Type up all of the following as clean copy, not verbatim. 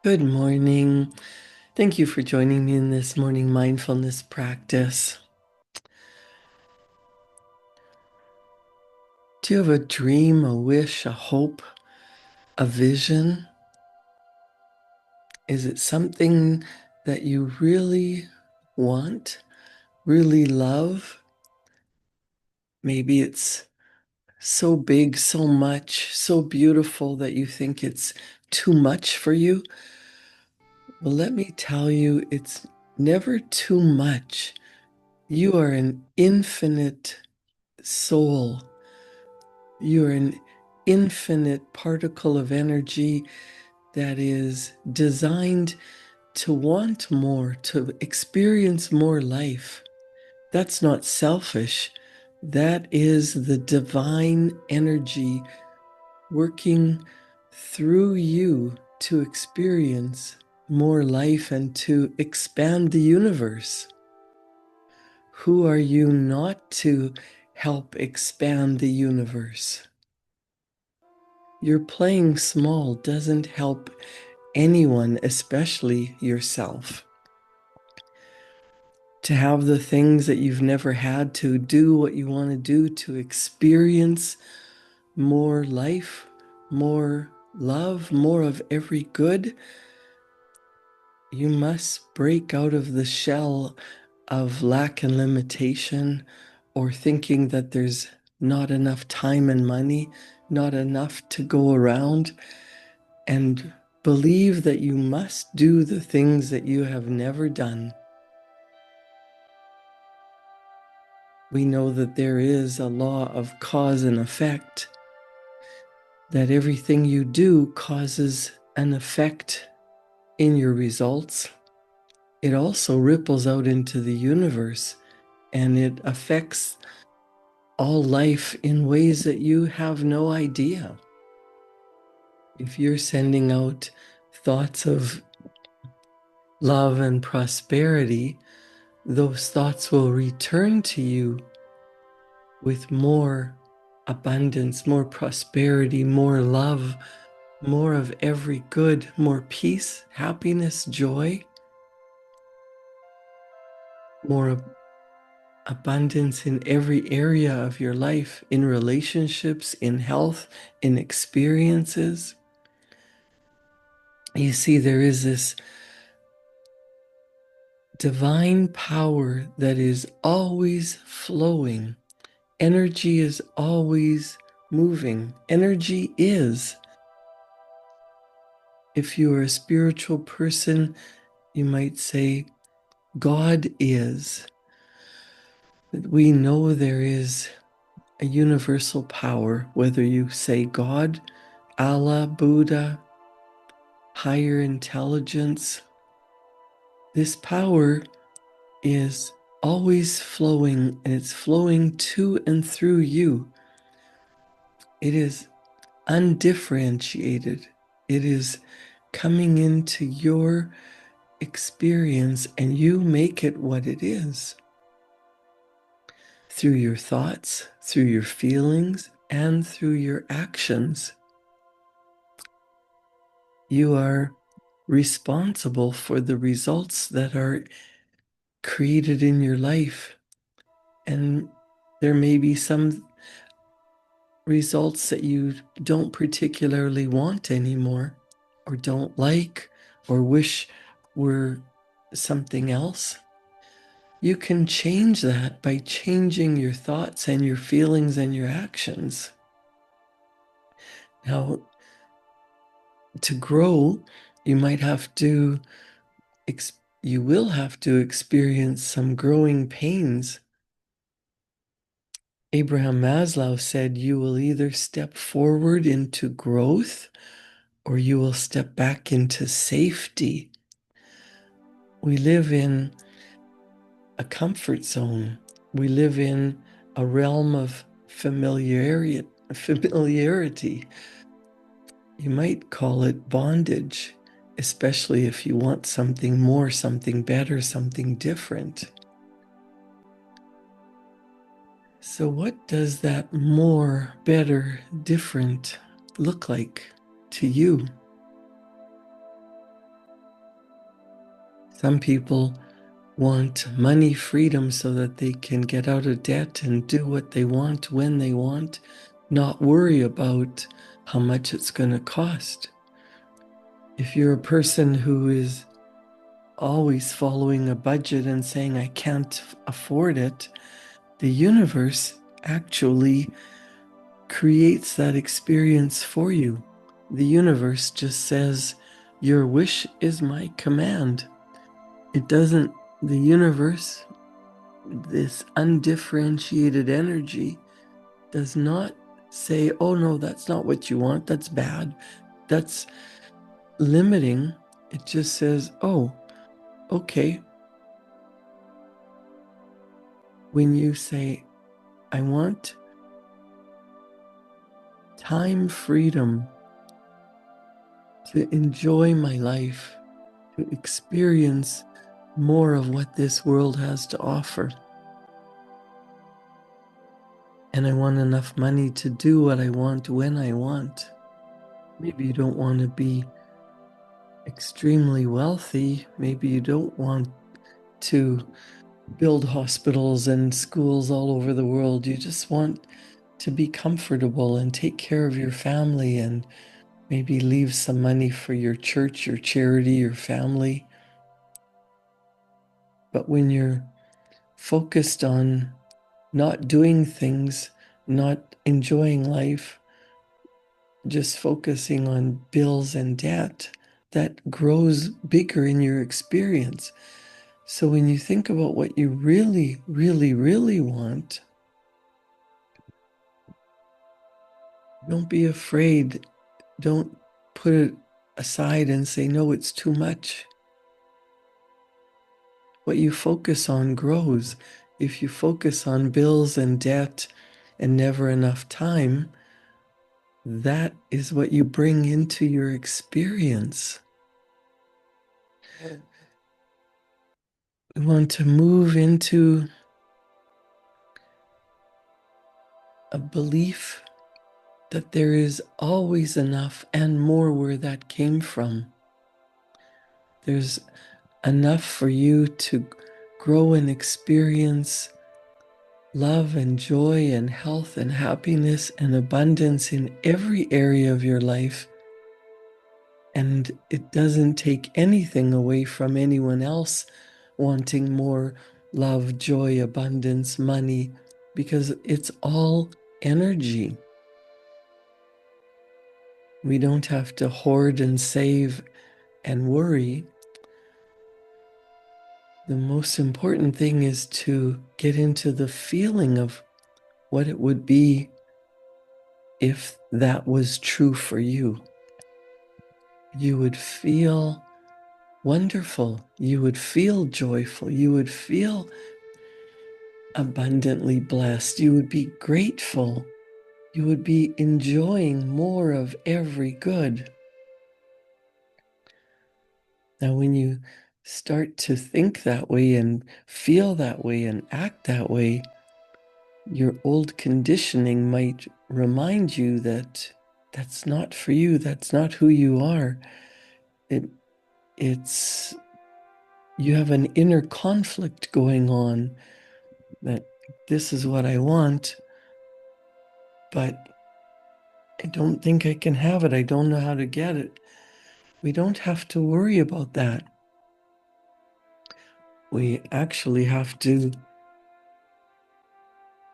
Good morning. Thank you for joining me in this morning mindfulness practice. Do you have a dream, a wish, a hope, a vision? Is it something that you really want, really love? Maybe it's so big, so much, so beautiful that you think it's too much for you. Well, let me tell you, it's never too much. You are an infinite soul. You're an infinite particle of energy that is designed to want more, to experience more life. That's not selfish. That is the divine energy working through you to experience more life and to expand the universe. Who are you not to help expand the universe? Your playing small doesn't help anyone, especially yourself. To have the things that you've never had, to do what you want to do, to experience more life, more love, more of every good, you must break out of the shell of lack and limitation, or thinking that there's not enough time and money, not enough to go around, and believe that you must do the things that you have never done. We know that there is a law of cause and effect, that everything you do causes an effect in your results. It also ripples out into the universe, and it affects all life in ways that you have no idea. If you're sending out thoughts of love and prosperity, those thoughts will return to you with more abundance, more prosperity, more love, more of every good, more peace, happiness, joy, more abundance in every area of your life, in relationships, in health, in experiences. You see, there is this divine power that is always flowing. Energy is always moving. Energy is. If you are a spiritual person, you might say, God is. That we know there is a universal power, whether you say God, Allah, Buddha, higher intelligence. This power is always flowing, and it's flowing to and through you. It is undifferentiated. It is coming into your experience, and you make it what it is through your thoughts, through your feelings, and through your actions. You are responsible for the results that are created in your life. And there may be some results that you don't particularly want anymore, or don't like, or wish were something else. You can change that by changing your thoughts and your feelings and your actions. Now, to grow, you might have to, you will have to experience some growing pains. Abraham Maslow said, you will either step forward into growth or you will step back into safety. We live in a comfort zone. We live in a realm of familiarity. You might call it bondage, especially if you want something more, something better, something different. So, what does that more, better, different look like to you? Some people want money freedom so that they can get out of debt and do what they want when they want, not worry about how much it's going to cost. If you're a person who is always following a budget and saying, I can't afford it, the universe actually creates that experience for you. The universe just says, your wish is my command. It doesn't, the universe, this undifferentiated energy, does not say, oh no, that's not what you want, that's bad, that's limiting. It just says, oh, okay. When you say, I want time freedom to enjoy my life, to experience more of what this world has to offer. And I want enough money to do what I want when I want. Maybe you don't want to be extremely wealthy. Maybe you don't want to build hospitals and schools all over the world. You just want to be comfortable and take care of your family and maybe leave some money for your church, your charity, your family. But when you're focused on not doing things, not enjoying life, just focusing on bills and debt, that grows bigger in your experience. So when you think about what you really, really, really want, don't be afraid. Don't put it aside and say, no, it's too much. What you focus on grows. If you focus on bills and debt and never enough time, that is what you bring into your experience. We want to move into a belief that there is always enough and more where that came from. There's enough for you to grow and experience love and joy and health and happiness and abundance in every area of your life. And it doesn't take anything away from anyone else wanting more love, joy, abundance, money, because it's all energy. We don't have to hoard and save and worry. The most important thing is to get into the feeling of what it would be if that was true for you. You would feel wonderful. You would feel joyful. You would feel abundantly blessed. You would be grateful. You would be enjoying more of every good. Now, when you start to think that way and feel that way and act that way, your old conditioning might remind you that that's not for you. That's not who you are. It's you have an inner conflict going on that this is what I want, but I don't think I can have it. I don't know how to get it. We don't have to worry about that. We actually have to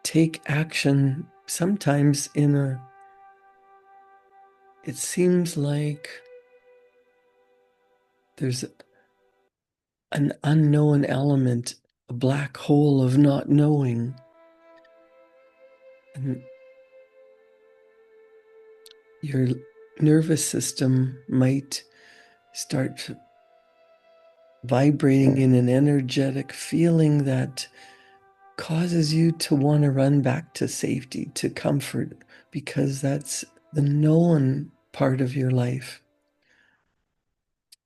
take action sometimes it seems like there's an unknown element, a black hole of not knowing. And your nervous system might start vibrating in an energetic feeling that causes you to want to run back to safety, to comfort, because that's the known part of your life.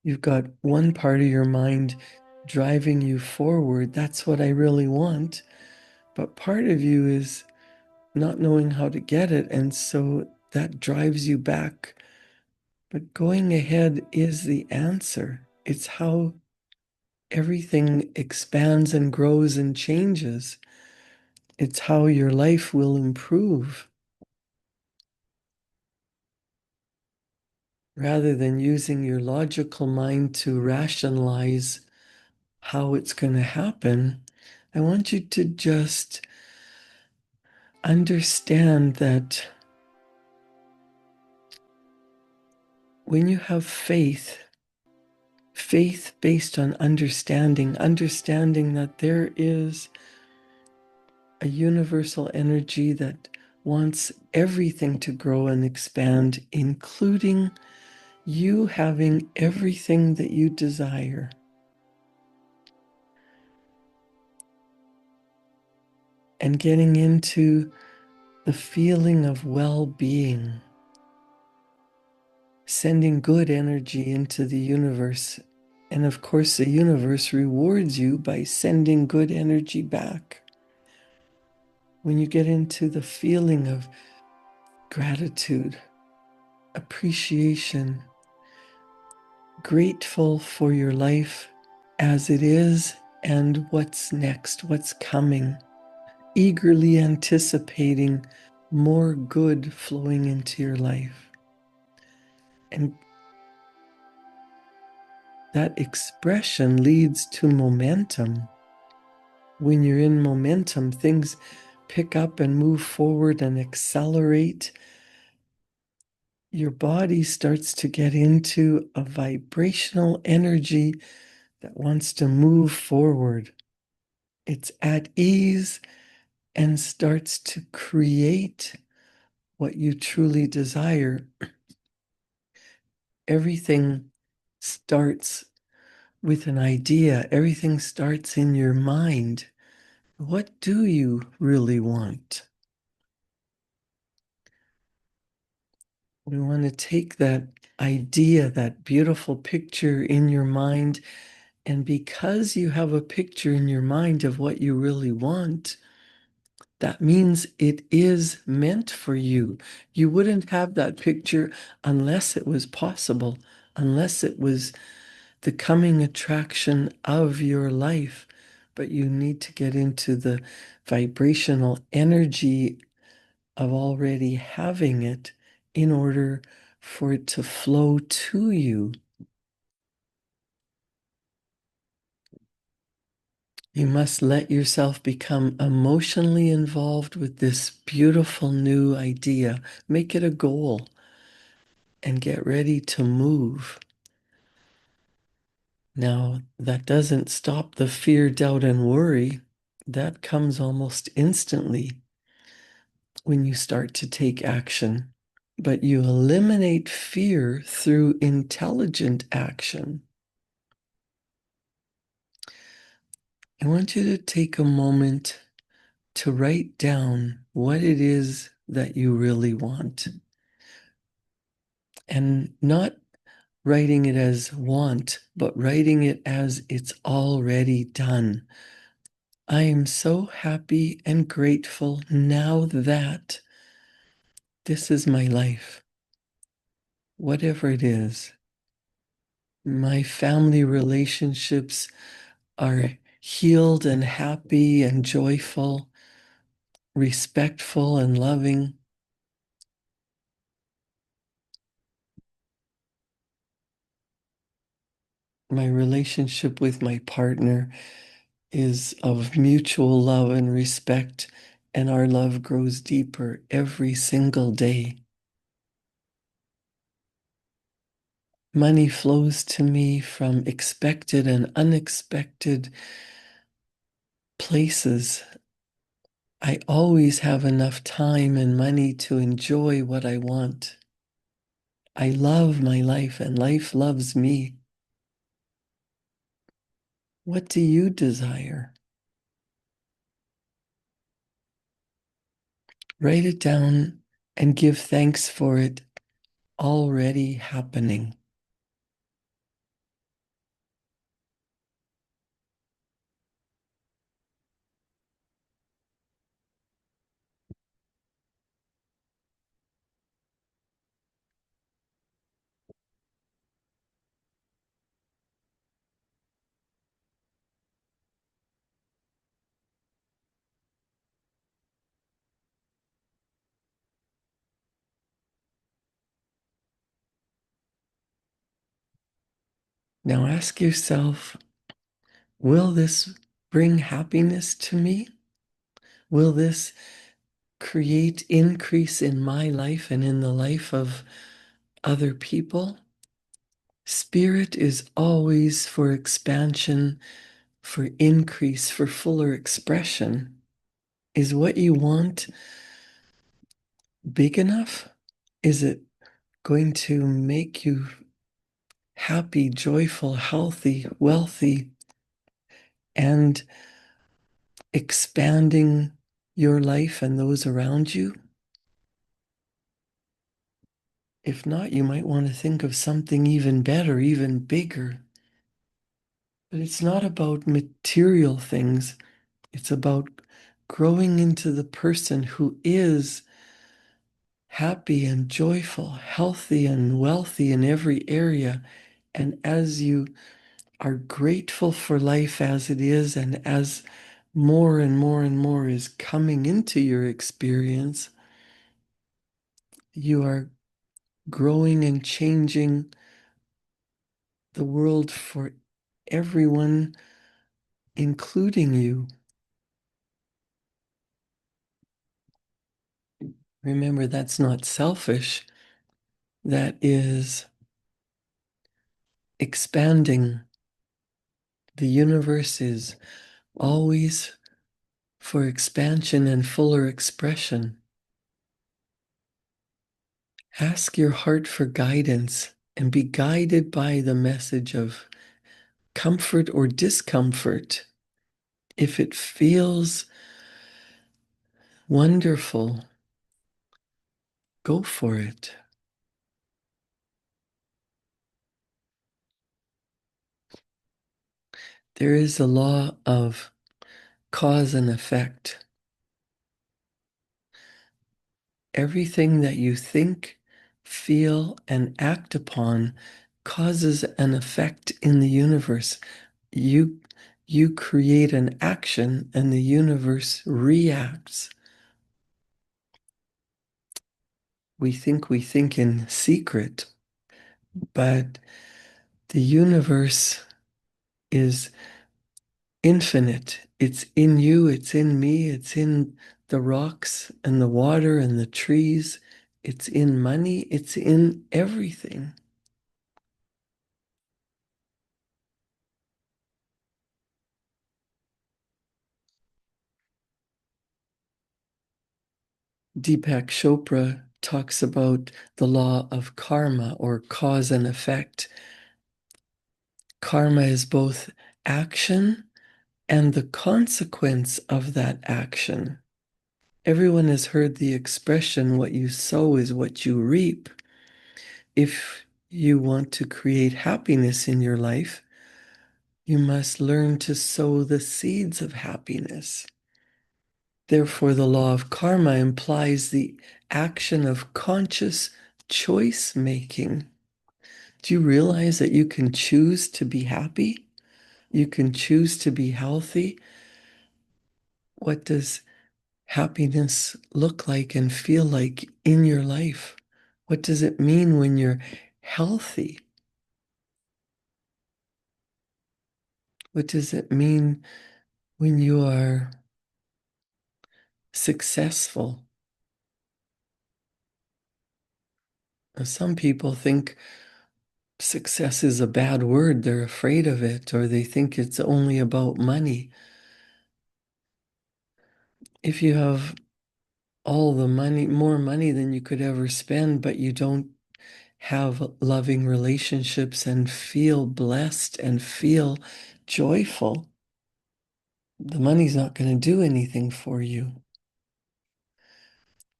You've got one part of your mind driving you forward. That's what I really want. But part of you is not knowing how to get it. And so that drives you back. But going ahead is the answer. It's how everything expands and grows and changes. It's how your life will improve. Rather than using your logical mind to rationalize how it's going to happen, I want you to just understand that when you have faith, faith based on understanding, understanding that there is a universal energy that wants everything to grow and expand, including you having everything that you desire. And getting into the feeling of well-being, sending good energy into the universe. And of course, the universe rewards you by sending good energy back. When you get into the feeling of gratitude, appreciation, grateful for your life as it is and what's next, what's coming, eagerly anticipating more good flowing into your life. And that expression leads to momentum. When you're in momentum, things pick up and move forward and accelerate. Your body starts to get into a vibrational energy that wants to move forward. It's at ease and starts to create what you truly desire. Everything starts with an idea, everything starts in your mind. What do you really want? We want to take that idea, that beautiful picture in your mind, and because you have a picture in your mind of what you really want, that means it is meant for you. You wouldn't have that picture unless it was possible, unless it was the coming attraction of your life. But you need to get into the vibrational energy of already having it in order for it to flow to you. You must let yourself become emotionally involved with this beautiful new idea. Make it a goal and get ready to move. Now, that doesn't stop the fear, doubt, and worry. That comes almost instantly when you start to take action. But you eliminate fear through intelligent action. I want you to take a moment to write down what it is that you really want. And not writing it as want, but writing it as it's already done. I am so happy and grateful now that this is my life, whatever it is. My family relationships are healed and happy and joyful, respectful and loving. My relationship with my partner is of mutual love and respect, and our love grows deeper every single day. Money flows to me from expected and unexpected places. I always have enough time and money to enjoy what I want. I love my life and life loves me. What do you desire? Write it down and give thanks for it already happening. Now ask yourself, will this bring happiness to me? Will this create increase in my life and in the life of other people? Spirit is always for expansion, for increase, for fuller expression. Is what you want big enough? Is it going to make you happy, joyful, healthy, wealthy, and expanding your life and those around you? If not, you might want to think of something even better, even bigger. But it's not about material things, it's about growing into the person who is happy and joyful, healthy and wealthy in every area. And as you are grateful for life as it is, and as more and more and more is coming into your experience, you are growing and changing the world for everyone, including you. Remember, that's not selfish. That is expanding. The universe is always for expansion and fuller expression. Ask your heart for guidance and be guided by the message of comfort or discomfort. If it feels wonderful, go for it. There is a law of cause and effect. Everything that you think, feel, and act upon causes an effect in the universe. You, you create an action and the universe reacts. We think in secret, but the universe is infinite. It's in you, it's in me, it's in the rocks and the water and the trees. It's in money, it's in everything. Deepak Chopra talks about the law of karma or cause and effect. Karma is both action and the consequence of that action. Everyone has heard the expression, what you sow is what you reap. If you want to create happiness in your life, you must learn to sow the seeds of happiness. Therefore, the law of karma implies the action of conscious choice making. Do you realize that you can choose to be happy? You can choose to be healthy? What does happiness look like and feel like in your life? What does it mean when you're healthy? What does it mean when you are successful? Now, some people think success is a bad word. They're afraid of it, or they think it's only about money. If you have all the money, more money than you could ever spend, but you don't have loving relationships and feel blessed and feel joyful, the money's not going to do anything for you.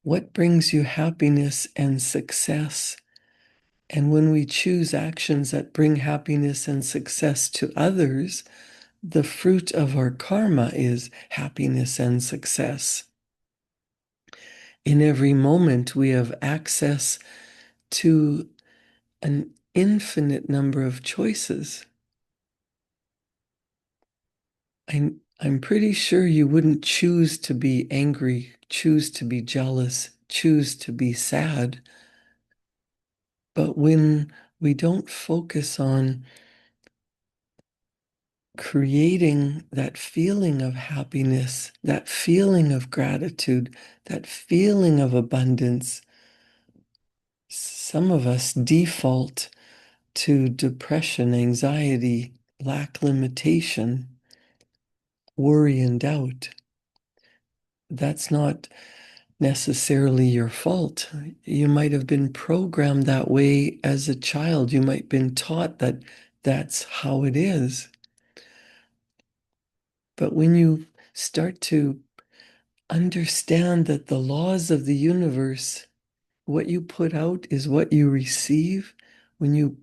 What brings you happiness and success? And when we choose actions that bring happiness and success to others, the fruit of our karma is happiness and success. In every moment, we have access to an infinite number of choices. I'm pretty sure you wouldn't choose to be angry, choose to be jealous, choose to be sad. But when we don't focus on creating that feeling of happiness, that feeling of gratitude, that feeling of abundance. Some of us default to depression, anxiety, lack, limitation, worry, and doubt. That's not necessarily your fault. You might have been programmed that way as a child. You might have been taught that that's how it is. But when you start to understand that the laws of the universe, what you put out is what you receive, when you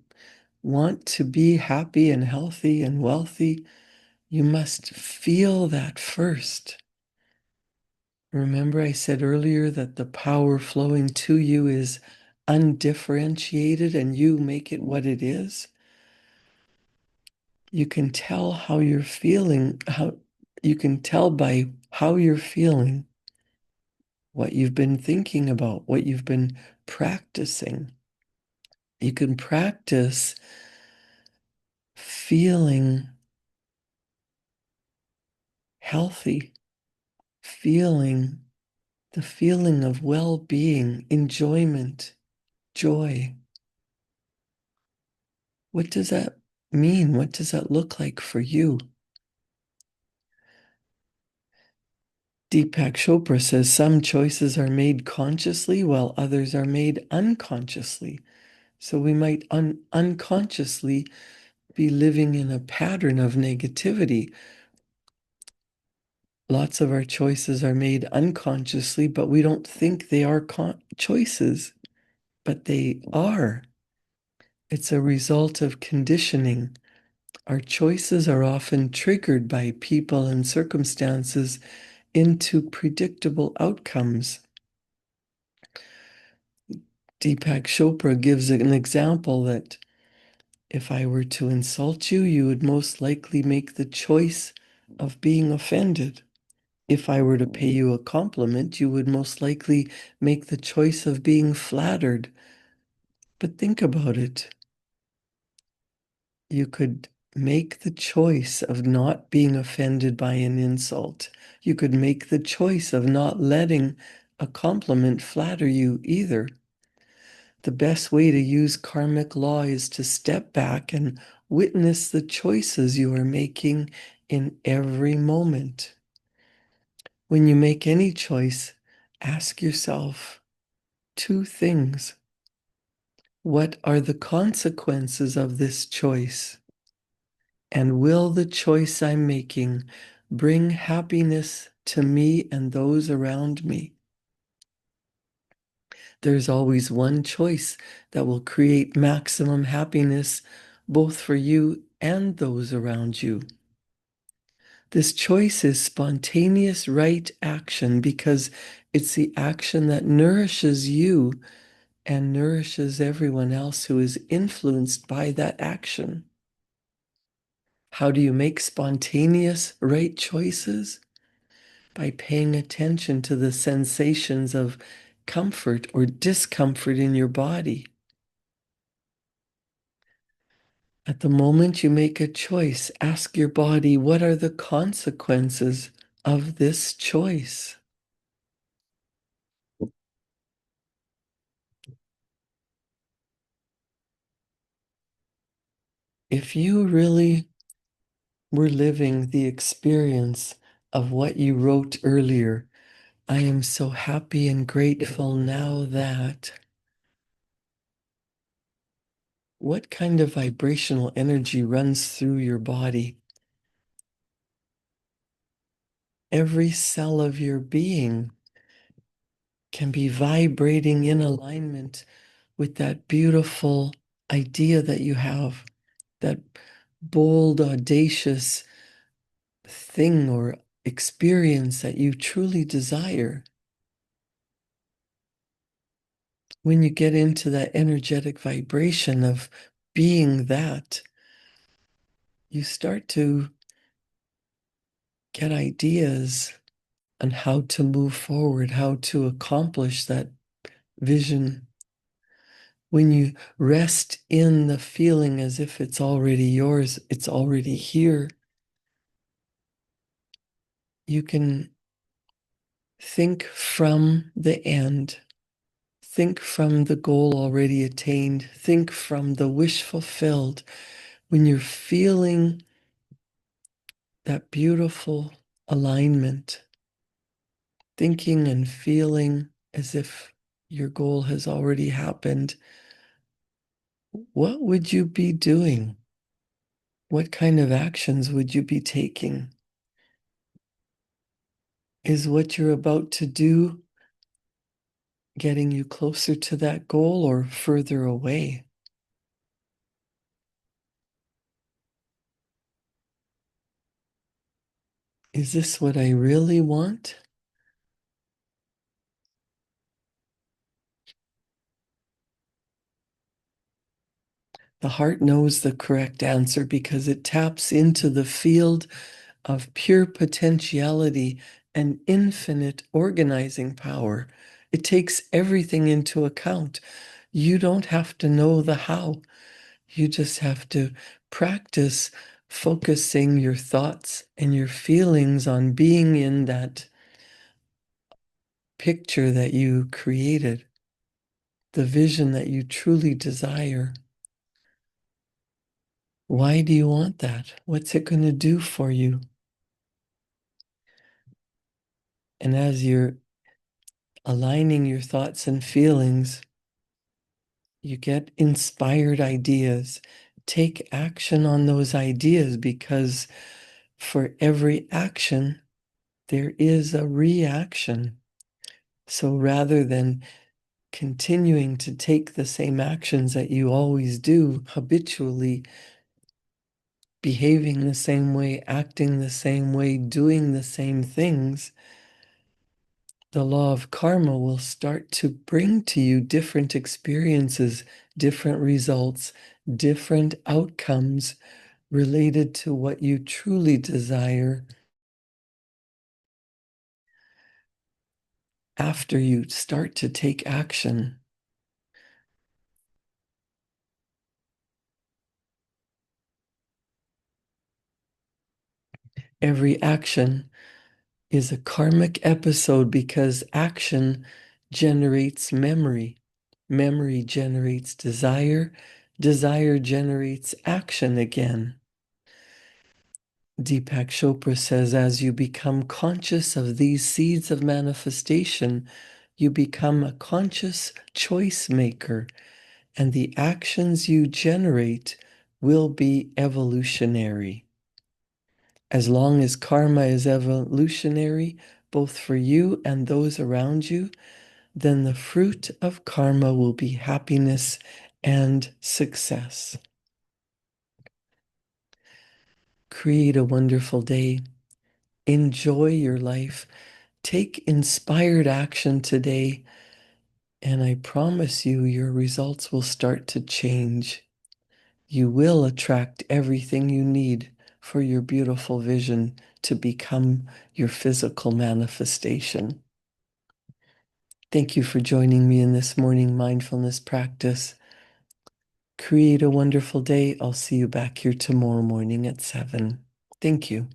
want to be happy and healthy and wealthy, you must feel that first. Remember, I said earlier that the power flowing to you is undifferentiated and you make it what it is. You can tell how you're feeling, how you can tell by how you're feeling what you've been thinking about, what you've been practicing. You can practice feeling healthy, feeling the feeling of well-being, enjoyment, joy. What does that mean? What does that look like for you? Deepak Chopra says some choices are made consciously while others are made unconsciously. So we might unconsciously be living in a pattern of negativity. Lots of our choices are made unconsciously, but we don't think they are choices, but they are. It's a result of conditioning. Our choices are often triggered by people and circumstances into predictable outcomes. Deepak Chopra gives an example that if I were to insult you, you would most likely make the choice of being offended. If I were to pay you a compliment, you would most likely make the choice of being flattered. But think about it. You could make the choice of not being offended by an insult. You could make the choice of not letting a compliment flatter you either. The best way to use karmic law is to step back and witness the choices you are making in every moment. When you make any choice, ask yourself two things. What are the consequences of this choice? And will the choice I'm making bring happiness to me and those around me? There's always one choice that will create maximum happiness both for you and those around you. This choice is spontaneous right action because it's the action that nourishes you and nourishes everyone else who is influenced by that action. How do you make spontaneous right choices? By paying attention to the sensations of comfort or discomfort in your body. At the moment you make a choice, ask your body, what are the consequences of this choice? If you really were living the experience of what you wrote earlier, I am so happy and grateful now that, what kind of vibrational energy runs through your body? Every cell of your being can be vibrating in alignment with that beautiful idea that you have, that bold, audacious thing or experience that you truly desire. When you get into that energetic vibration of being that, you start to get ideas on how to move forward, how to accomplish that vision. When you rest in the feeling as if it's already yours, it's already here, You can think from the end, think from the goal already attained, think from the wish fulfilled. When you're feeling that beautiful alignment, thinking and feeling as if your goal has already happened, what would you be doing? What kind of actions would you be taking? Is what you're about to do getting you closer to that goal or further away? Is this what I really want? The heart knows the correct answer because it taps into the field of pure potentiality and infinite organizing power. It takes everything into account. You don't have to know the how. You just have to practice focusing your thoughts and your feelings on being in that picture that you created, the vision that you truly desire. Why do you want that? What's it going to do for you? And as you're aligning your thoughts and feelings, you get inspired ideas. Take action on those ideas because for every action, there is a reaction. So rather than continuing to take the same actions that you always do habitually, behaving the same way, acting the same way, doing the same things, the law of karma will start to bring to you different experiences, different results, different outcomes related to what you truly desire after you start to take action. Every action is a karmic episode because action generates memory. Memory generates desire. Desire generates action again. Deepak Chopra says, as you become conscious of these seeds of manifestation, you become a conscious choice maker, and the actions you generate will be evolutionary. As long as karma is evolutionary, both for you and those around you, then the fruit of karma will be happiness and success. Create a wonderful day. Enjoy your life. Take inspired action today, and I promise you, your results will start to change. You will attract everything you need for your beautiful vision to become your physical manifestation. Thank you for joining me in this morning mindfulness practice. Create a wonderful day. I'll see you back here tomorrow morning at 7. Thank you.